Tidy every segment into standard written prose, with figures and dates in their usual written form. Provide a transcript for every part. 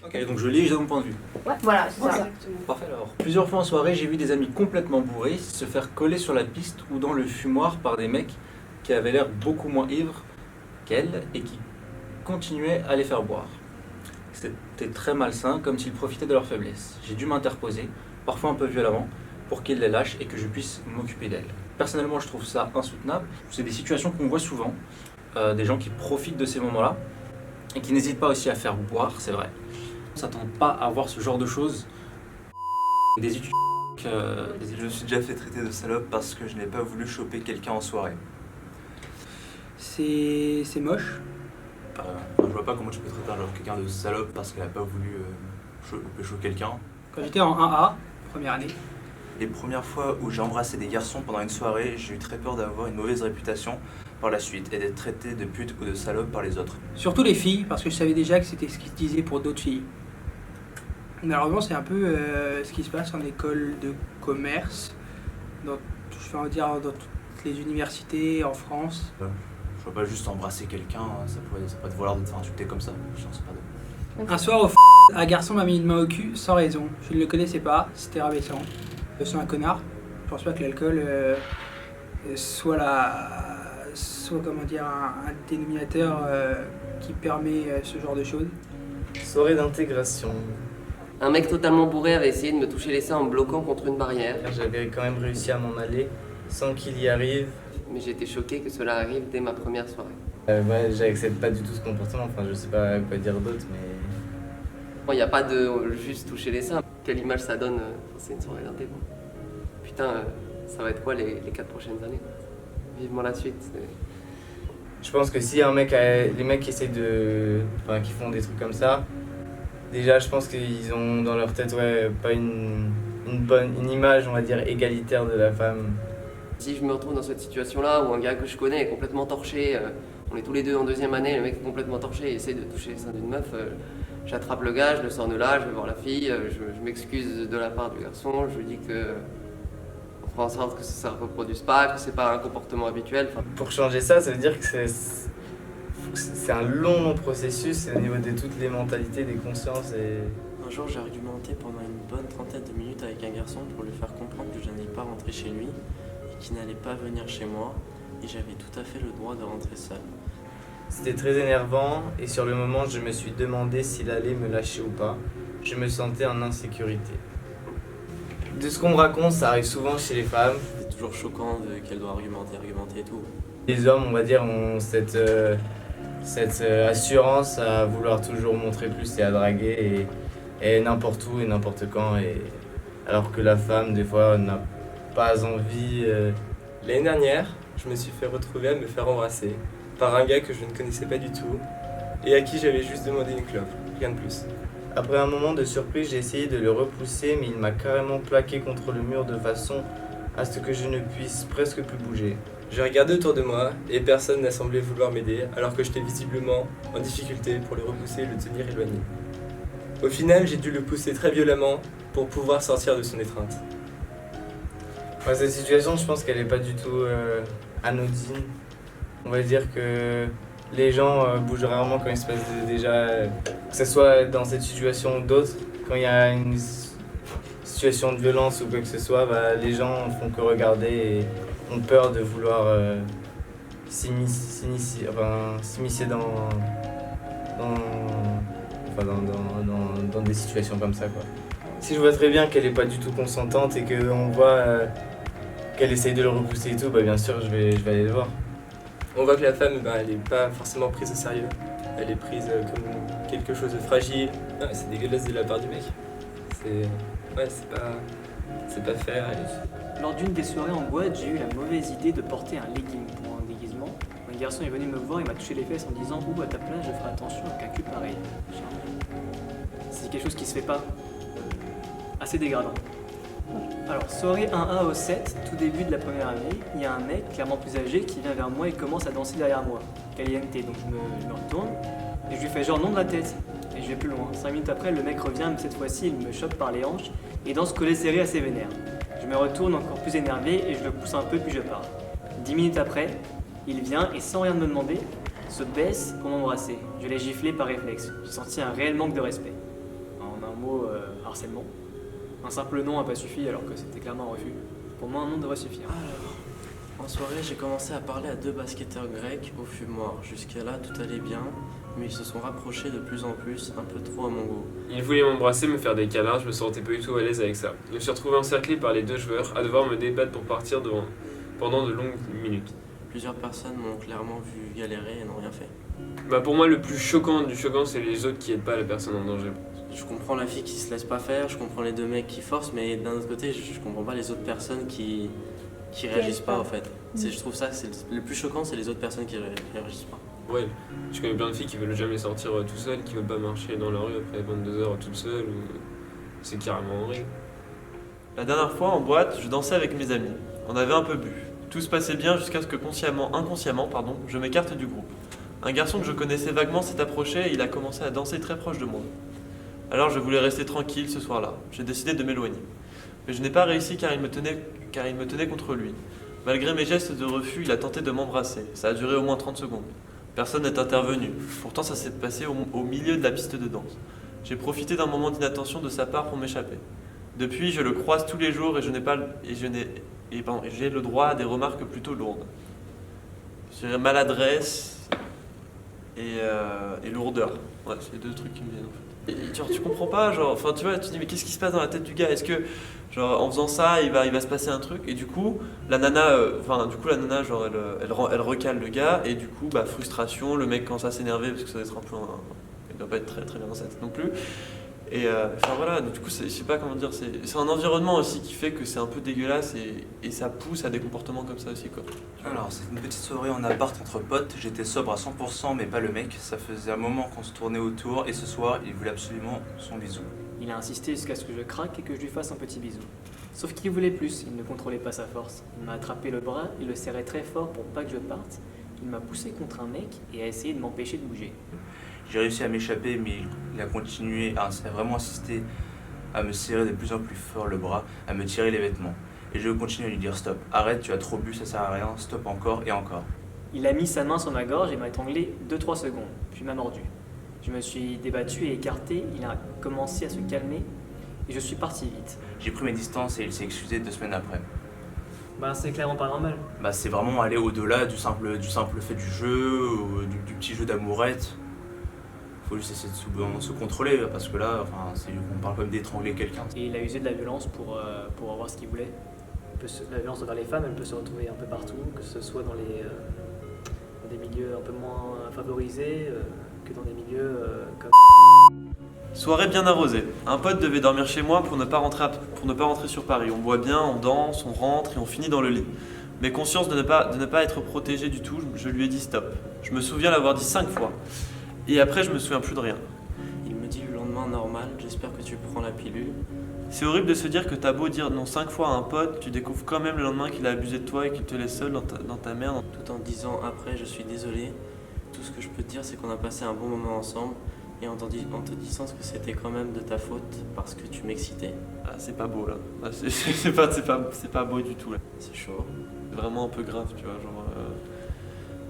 Ok, donc je lis et je donne mon point de vue. Ouais, voilà, c'est ça. Exactement. Parfait alors. Plusieurs fois en soirée, j'ai vu des amis complètement bourrés se faire coller sur la piste ou dans le fumoir par des mecs qui avaient l'air beaucoup moins ivres qu'elles et qui continuaient à les faire boire. C'était très malsain, comme s'ils profitaient de leur faiblesse. J'ai dû m'interposer, parfois un peu violemment, pour qu'ils les lâchent et que je puisse m'occuper d'elles. Personnellement, je trouve ça insoutenable. C'est des situations qu'on voit souvent, des gens qui profitent de ces moments-là et qui n'hésitent pas aussi à faire boire, c'est vrai. On s'attend pas à voir ce genre de choses. Des études. Je me suis déjà fait traiter de salope parce que je n'ai pas voulu choper quelqu'un en soirée. C'est moche. Je vois pas comment tu peux traiter quelqu'un de salope parce qu'elle n'a pas voulu pécho quelqu'un. Quand j'étais en 1A, première année, Les premières fois où j'ai embrassé des garçons pendant une soirée, j'ai eu très peur d'avoir une mauvaise réputation par la suite et d'être traité de pute ou de salope par les autres. surtout les filles, parce que je savais déjà que c'était ce qu'ils se disaient pour d'autres filles. Malheureusement, c'est un peu ce qui se passe en école de commerce, dans toutes les universités en France. Je vois pas juste embrasser quelqu'un, ça pourrait te valoir de te faire insulter comme ça. Je pense pas de... Un soir, un garçon m'a mis une main au cul sans raison. Je ne le connaissais pas, c'était rabaissant. Je suis un connard. Je pense pas que l'alcool soit comment dire, un dénominateur qui permet ce genre de choses. Soirée d'intégration. Un mec totalement bourré avait essayé de me toucher les seins en me bloquant contre une barrière. J'avais quand même réussi à m'en aller sans qu'il y arrive. Mais j'ai été choqué que cela arrive dès ma première soirée. Ouais, j'accepte pas du tout ce comportement, enfin je sais pas quoi dire d'autre, mais... Bon, y a pas de juste toucher les seins. Quelle image ça donne quand c'est une soirée d'inté, quoi. Putain, ça va être quoi les 4 prochaines années, quoi. Vivement la suite. Je pense que si les mecs qui essayent qui font des trucs comme ça, déjà je pense qu'ils ont dans leur tête pas une image, on va dire, égalitaire de la femme. Si je me retrouve dans cette situation-là où un gars que je connais est complètement torché, on est tous les deux en 2e année, le mec est complètement torché et essaie de toucher les seins d'une meuf, j'attrape le gars, je le sors de là, je vais voir la fille, je m'excuse de la part du garçon, je lui dis que on fera en sorte que ça ne se reproduise pas, que c'est pas un comportement habituel. Pour changer ça, ça veut dire que c'est un long processus, c'est au niveau de toutes les mentalités, des consciences et... Un jour, j'ai argumenté pendant une bonne trentaine de minutes avec un garçon pour lui faire comprendre que je n'allais pas rentrer chez lui et qu'il n'allait pas venir chez moi et j'avais tout à fait le droit de rentrer seul. C'était très énervant et sur le moment, je me suis demandé s'il allait me lâcher ou pas. Je me sentais en insécurité. De ce qu'on me raconte, ça arrive souvent chez les femmes. C'est toujours choquant qu'elle doit argumenter et tout. Les hommes, on va dire, ont cette assurance à vouloir toujours montrer plus et à draguer et n'importe où et n'importe quand. Alors que la femme, des fois, n'a pas envie... L'année dernière, je me suis fait retrouver à me faire embrasser par un gars que je ne connaissais pas du tout et à qui j'avais juste demandé une clope, rien de plus. Après un moment de surprise, j'ai essayé de le repousser, mais il m'a carrément plaqué contre le mur de façon à ce que je ne puisse presque plus bouger. J'ai regardé autour de moi et personne n'a semblé vouloir m'aider alors que j'étais visiblement en difficulté pour le repousser et le tenir éloigné. Au final, j'ai dû le pousser très violemment pour pouvoir sortir de son étreinte. Cette situation, je pense qu'elle n'est pas du tout anodine. On va dire que les gens bougent rarement quand il se passe que ce soit dans cette situation ou d'autres. Quand il y a une situation de violence ou quoi que ce soit, les gens font que regarder et ont peur de vouloir s'immiscer dans des situations comme ça, quoi. Si je vois très bien qu'elle n'est pas du tout consentante et qu'on voit qu'elle essaye de le repousser et tout, bien sûr je vais aller le voir. On voit que la femme, elle n'est pas forcément prise au sérieux. Elle est prise comme quelque chose de fragile. Non, mais c'est dégueulasse de la part du mec. C'est pas fair. Lors d'une des soirées en boîte, j'ai eu la mauvaise idée de porter un legging pour un déguisement. Un garçon est venu me voir, il m'a touché les fesses en disant « Ouh, à ta place, je ferai attention avec un cul pareil. » C'est quelque chose qui se fait pas. Assez dégradant. Alors, soirée 1A au 7, tout début de la première année, il y a un mec, clairement plus âgé, qui vient vers moi et commence à danser derrière moi. Caliente, donc je me retourne et je lui fais genre non de la tête. Et je vais plus loin. 5 minutes après, le mec revient, mais cette fois-ci, il me chope par les hanches et danse collé serré assez vénère. Je me retourne encore plus énervé et je le pousse un peu puis je pars. 10 minutes après, il vient et sans rien me demander, se baisse pour m'embrasser. Je l'ai giflé par réflexe. J'ai senti un réel manque de respect. mot harcèlement. Un simple nom n'a pas suffi alors que c'était clairement un refus. Pour moi, un nom devrait suffire. Alors, en soirée, j'ai commencé à parler à 2 basketteurs grecs au fumoir. Jusqu'à là, tout allait bien, mais ils se sont rapprochés de plus en plus, un peu trop à mon goût. Ils voulaient m'embrasser, me faire des câlins, je me sentais pas du tout à l'aise avec ça. Je me suis retrouvé encerclé par les 2 joueurs, à devoir me débattre pour partir pendant de longues minutes. Plusieurs personnes m'ont clairement vu galérer et n'ont rien fait. Bah pour moi, le plus choquant du choquant, c'est les autres qui aident pas la personne en danger. Je comprends la fille qui se laisse pas faire, je comprends les 2 mecs qui forcent, mais d'un autre côté, je comprends pas les autres personnes qui réagissent pas en fait. Je trouve ça, le plus choquant, c'est les autres personnes qui réagissent pas. Ouais, je connais plein de filles qui veulent jamais sortir tout seules, qui veulent pas marcher dans la rue après 22h toutes seules, c'est carrément horrible. La dernière fois, en boîte, je dansais avec mes amis. On avait un peu bu. Tout se passait bien jusqu'à ce que inconsciemment, je m'écarte du groupe. Un garçon que je connaissais vaguement s'est approché et il a commencé à danser très proche de moi. Alors je voulais rester tranquille ce soir-là. J'ai décidé de m'éloigner. Mais je n'ai pas réussi car il me tenait contre lui. Malgré mes gestes de refus, il a tenté de m'embrasser. Ça a duré au moins 30 secondes. Personne n'est intervenu. Pourtant ça s'est passé au milieu de la piste de danse. J'ai profité d'un moment d'inattention de sa part pour m'échapper. Depuis, je le croise tous les jours et j'ai le droit à des remarques plutôt lourdes. J'ai maladresse et lourdeur. Ouais, c'est les 2 trucs qui me viennent en fait. Et genre tu comprends pas, tu vois, tu te dis mais qu'est-ce qui se passe dans la tête du gars? Est-ce que genre en faisant ça il va se passer un truc? Et du coup la nana genre elle recale le gars et du coup frustration, le mec commence à s'énerver parce que ça doit être un peu il doit pas être très très bien dans sa tête non plus. Et voilà, donc du coup je sais pas comment dire, c'est un environnement aussi qui fait que c'est un peu dégueulasse et ça pousse à des comportements comme ça aussi quoi. Alors c'est une petite soirée en appart entre potes, j'étais sobre à 100% mais pas le mec, ça faisait un moment qu'on se tournait autour et ce soir il voulait absolument son bisou. Il a insisté jusqu'à ce que je craque et que je lui fasse un petit bisou. Sauf qu'il voulait plus, il ne contrôlait pas sa force. Il m'a attrapé le bras et le serrait très fort pour pas que je parte. Il m'a poussé contre un mec et a essayé de m'empêcher de bouger. J'ai réussi à m'échapper mais il a continué à vraiment insister à me serrer de plus en plus fort le bras, à me tirer les vêtements. Et je continue à lui dire stop, arrête, tu as trop bu, ça sert à rien, stop encore et encore. Il a mis sa main sur ma gorge et m'a étranglé 2-3 secondes, puis m'a mordu. Je me suis débattu et écarté, il a commencé à se calmer et je suis parti vite. J'ai pris mes distances et il s'est excusé 2 semaines après. C'est clairement pas normal. C'est vraiment aller au-delà du simple fait du jeu, ou du petit jeu d'amourette. Faut juste essayer de se contrôler parce que là, on parle comme d'étrangler quelqu'un. Et il a usé de la violence pour avoir ce qu'il voulait. La violence envers les femmes, elle peut se retrouver un peu partout, que ce soit dans des milieux un peu moins favorisés que dans des milieux comme... Soirée bien arrosée. Un pote devait dormir chez moi pour ne pas rentrer sur Paris. On boit bien, on danse, on rentre et on finit dans le lit. Mais conscience de ne pas être protégé du tout, je lui ai dit stop. Je me souviens l'avoir dit 5 fois. Et après, je me souviens plus de rien. Il me dit le lendemain normal, j'espère que tu prends la pilule. C'est horrible de se dire que t'as beau dire non 5 fois à un pote, tu découvres quand même le lendemain qu'il a abusé de toi et qu'il te laisse seul dans ta merde. Tout en disant après, je suis désolé. Tout ce que je peux te dire, c'est qu'on a passé un bon moment ensemble. Et en te disant que c'était quand même de ta faute parce que tu m'excitais. Ah, c'est pas beau là. Ah, c'est pas beau du tout là. C'est chaud. C'est vraiment un peu grave, tu vois,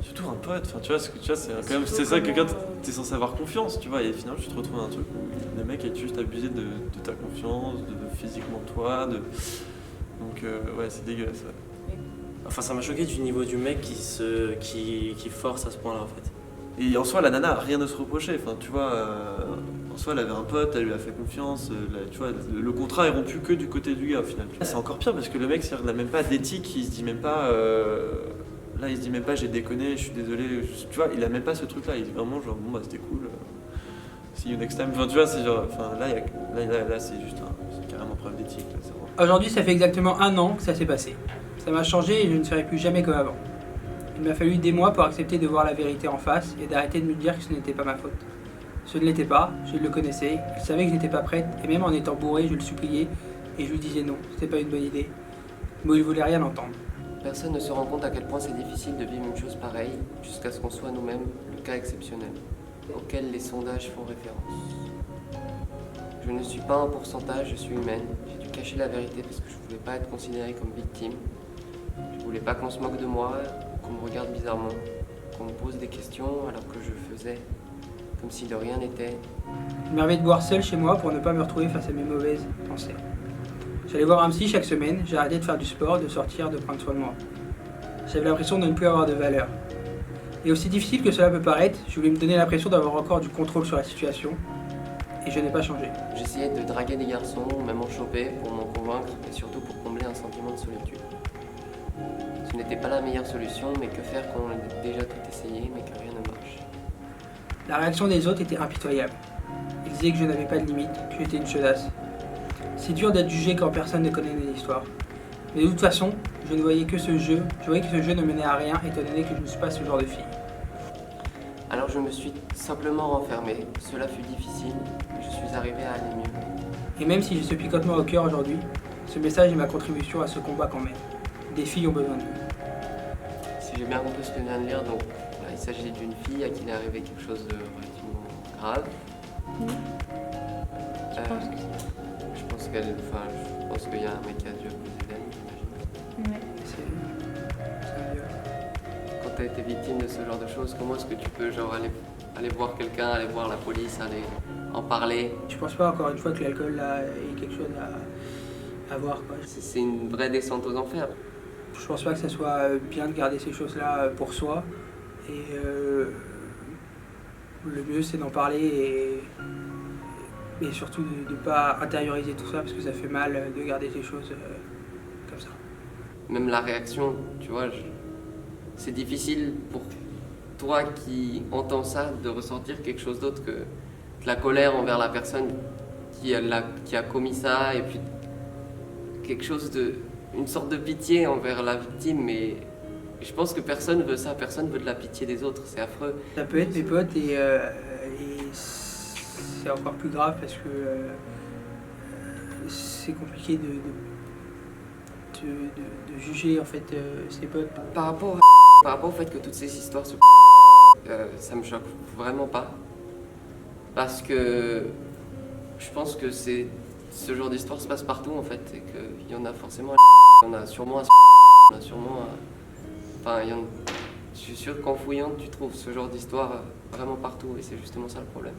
surtout un pote, tu vois, c'est ça que quelqu'un t'es censé avoir confiance, tu vois, et finalement tu te retrouves dans un truc où les mecs ont juste abusé de ta confiance, de physiquement de toi, donc ouais, c'est dégueulasse. Ouais. Ça m'a choqué du niveau du mec qui force à ce point-là en fait. Et en soi, la nana a rien à se reprocher, tu vois, en soi elle avait un pote, elle lui a fait confiance, tu vois, le contrat est rompu que du côté du gars au final. C'est encore pire parce que le mec, il n'a même pas d'éthique, il se dit même pas... Là, il se dit même pas j'ai déconné, je suis désolé, tu vois, il a même pas ce truc-là, il dit vraiment genre bon c'était cool, see you next time. Tu vois, c'est genre, là c'est juste c'est carrément preuve d'éthique. Aujourd'hui, ça fait exactement 1 an que ça s'est passé. Ça m'a changé et je ne serai plus jamais comme avant. Il m'a fallu des mois pour accepter de voir la vérité en face et d'arrêter de me dire que ce n'était pas ma faute. Ce ne l'était pas, je le connaissais, il savait que je n'étais pas prête et même en étant bourré, je le suppliais et je lui disais non, c'était pas une bonne idée. Mais il voulait rien entendre. Personne ne se rend compte à quel point c'est difficile de vivre une chose pareille jusqu'à ce qu'on soit nous-mêmes le cas exceptionnel, auquel les sondages font référence. Je ne suis pas un pourcentage, je suis humaine. J'ai dû cacher la vérité parce que je ne voulais pas être considérée comme victime. Je ne voulais pas qu'on se moque de moi, qu'on me regarde bizarrement, qu'on me pose des questions alors que je faisais comme si de rien n'était. Je m'arrivais de boire seul chez moi pour ne pas me retrouver face à mes mauvaises pensées. J'allais voir un psy chaque semaine, j'ai arrêté de faire du sport, de sortir, de prendre soin de moi. J'avais l'impression de ne plus avoir de valeur. Et aussi difficile que cela peut paraître, je voulais me donner l'impression d'avoir encore du contrôle sur la situation, et je n'ai pas changé. J'essayais de draguer des garçons, même en choper, pour m'en convaincre, et surtout pour combler un sentiment de solitude. Ce n'était pas la meilleure solution, mais que faire quand on a déjà tout essayé, mais que rien ne marche? La réaction des autres était impitoyable. Ils disaient que je n'avais pas de limite, que j'étais une chaudasse. C'est dur d'être jugé quand personne ne connaît mes histoires. Mais de toute façon, je voyais que ce jeu ne menait à rien, étant donné que je ne suis pas ce genre de fille. Alors je me suis simplement renfermé. Cela fut difficile, mais je suis arrivé à aller mieux. Et même si j'ai ce picotement au cœur aujourd'hui, ce message est ma contribution à ce combat qu'on mène. Des filles ont besoin de nous. Si j'ai bien compris ce que je viens de lire, donc là, il s'agit d'une fille à qui il est arrivé quelque chose de relativement grave. Je pense qu'il y a un mec qui a dû abuser d'elle, j'imagine. C'est un viol. Quand tu as été victime de ce genre de choses, comment est-ce que tu peux aller voir quelqu'un, aller voir la police, aller en parler? Je pense pas encore une fois que l'alcool là ait quelque chose à voir, quoi. C'est une vraie descente aux enfers. Je pense pas que ça soit bien de garder ces choses-là pour soi. Et le mieux c'est d'en parler et surtout de ne pas intérioriser tout ça parce que ça fait mal de garder ces choses comme ça. Même la réaction, tu vois, c'est difficile pour toi qui entends ça de ressentir quelque chose d'autre que la colère envers la personne qui a commis ça et puis quelque chose une sorte de pitié envers la victime, mais je pense que personne veut ça, personne veut de la pitié des autres, c'est affreux. Ça peut être mes potes et c'est encore plus grave parce que c'est compliqué de juger en fait ses potes. Par rapport au fait que toutes ces histoires ça me choque vraiment pas, parce que je pense que ce genre d'histoire se passe partout en fait, et qu'il y en a forcément il y en a sûrement il y en a sûrement je suis sûr qu'en fouillant tu trouves ce genre d'histoire vraiment partout, et c'est justement ça le problème.